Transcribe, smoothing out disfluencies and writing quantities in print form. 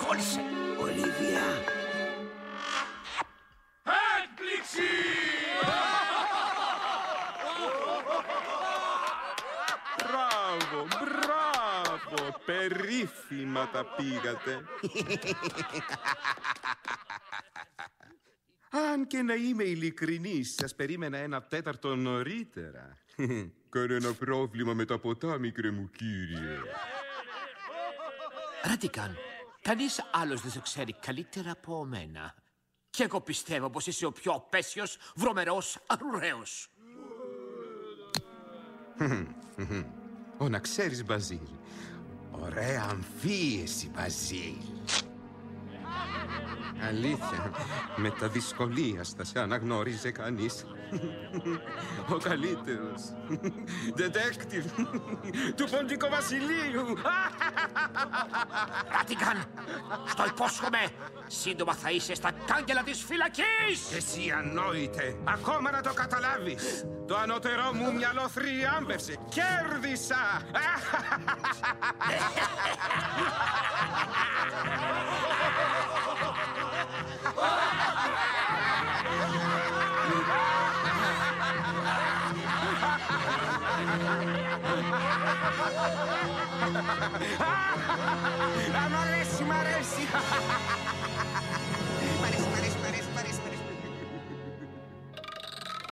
Κόλλησε. Ολίβια. Έκπληξη! Μπράβο, μπράβο. Περίφημα τα πήγατε. Αν και να είμαι ειλικρινής, σας περίμενα 1/4 νωρίτερα. Κανένα πρόβλημα με τα ποτά, μικρέ μου κύριε. Ράτικαν, κανείς άλλος δεν σε ξέρει καλύτερα από μένα. Και εγώ πιστεύω πως είσαι ο πιο απέσιος, βρωμερός, αρουραίος. Ω, να ξέρεις, Μπαζίλ. Ωραία αμφίεση, Μπαζίλ. Αλήθεια, με τα δυσκολίας θα σε αναγνώριζε κανείς. Ο καλύτερος detective του Ποντικού Βασιλείου. Ράτικαν, στο υπόσχομαι, σύντομα θα είσαι στα κάγκελα της φυλακής. Εσύ ανόητε, ακόμα να το καταλάβεις. Το ανώτερό μου μυαλό θριάμβευσε. Κέρδισα! Μ' αρέσει, μ' αρέσει.